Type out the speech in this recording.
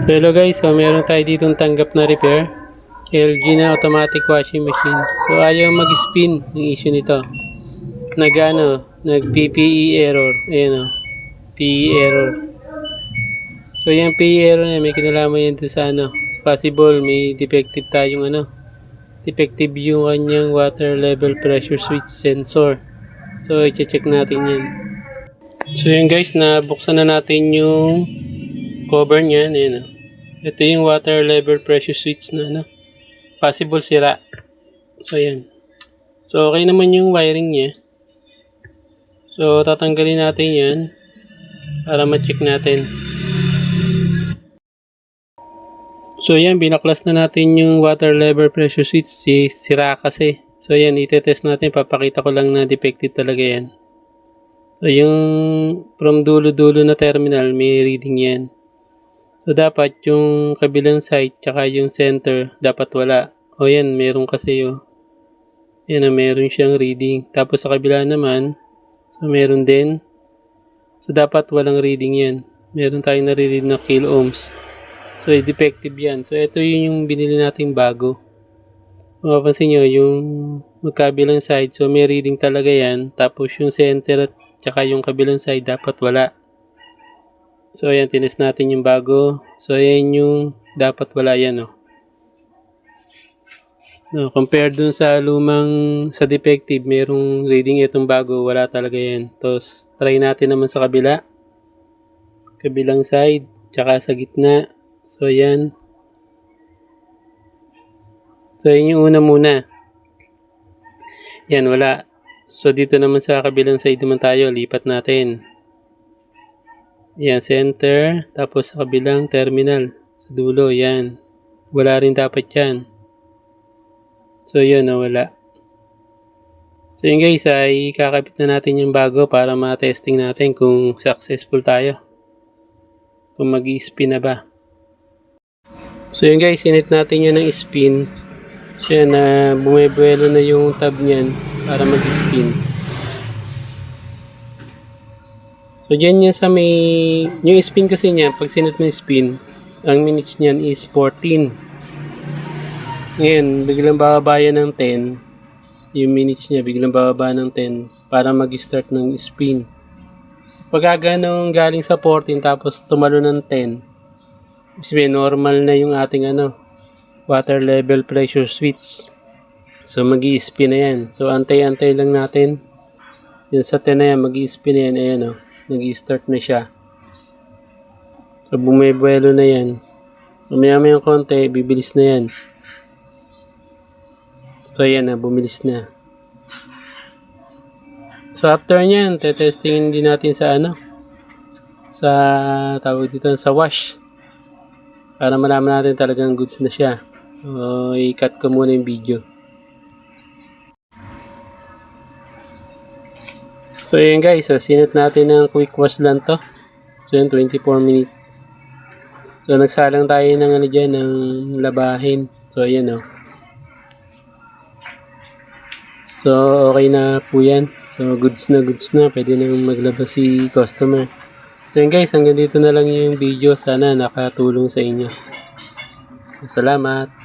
So hello guys, so meron tayo ditong tanggap na repair LG na automatic washing machine. So ayaw mag-spin yung issue nito. Nag PPE error. Ayan o, PE error. So yung PE error na may kinalaman yan sa possible may defective tayong defective yung kanyang water level pressure switch sensor. So i-check natin yan. So yun guys, nabuksan na natin yung cover niyan. Ayan o. Ito yung water level pressure switch na possible sira. So yan. So okay naman yung wiring niya. So tatanggalin natin yan para ma-check natin. So yan, binaklas na natin yung water level pressure switch. Sira kasi. So yan, itetest natin. Papakita ko lang na defective talaga yan. So yung from dulo-dulo na terminal, may reading yan. So dapat yung kabilang side tsaka yung center dapat wala. O yan, meron kasi yun. Yan, meron siyang reading. Tapos sa kabila naman, so meron din. So dapat walang reading yan. Meron tayong nare-read na kilo ohms. So defective yan. So ito yung binili nating bago. Kung mapansin nyo, yung magkabilang side, so may reading talaga yan. Tapos yung center at tsaka yung kabilang side dapat wala. So ayan, tinest natin yung bago. So ayan yung dapat wala yan. No, compare dun sa sa defective, merong reading itong bago, wala talaga yan. Tapos try natin naman sa kabilang side, tsaka sa gitna. So ayan. So yun yung una muna. Yan, wala. So dito naman sa kabilang side naman tayo, lipat natin. Yan, center, tapos sa kabilang terminal, sa dulo, yan. Wala rin dapat yan. So yun, wala. So yun guys, ay kakabit na natin yung bago para ma-testing natin kung successful tayo. Kung mag-i-spin na ba. So yun guys, sinit natin yan ng spin. So yan, bumibuelo na yung tab niyan para mag-spin. So dyan yan sa yung spin kasi niya, pag sinat mo yung spin, ang minutes niyan is 14. Ngayon, biglang bababa yan ng 10. Yung minutes niya, biglang bababa ng 10 para mag-start ng spin. Pag ganong galing sa 14 tapos tumalo ng 10, sabihin, normal na yung ating water level pressure switch. So mag-i-spin na yan. So antay-antay lang natin. Yan sa 10 na yan, mag-i-spin na yan. Ayan nag-i-start na siya. So bumibuelo na yan. So maya-maya konti, bibilis na yan. So ayan bumilis na. So after nyan, tetestingin din natin sa sa tawag dito, sa wash. Para malaman natin talagang goods na siya. So i-cut ko muna yung video. So yun guys, so sinat natin ng quick wash lang to. So yun, 24 minutes. So nagsalang tayo ng dyan, ng labahin. So ayan So okay na po yan. So goods na. Pwede na maglabas si customer. So yun guys, hanggang dito na lang yung video. Sana nakatulong sa inyo. Salamat.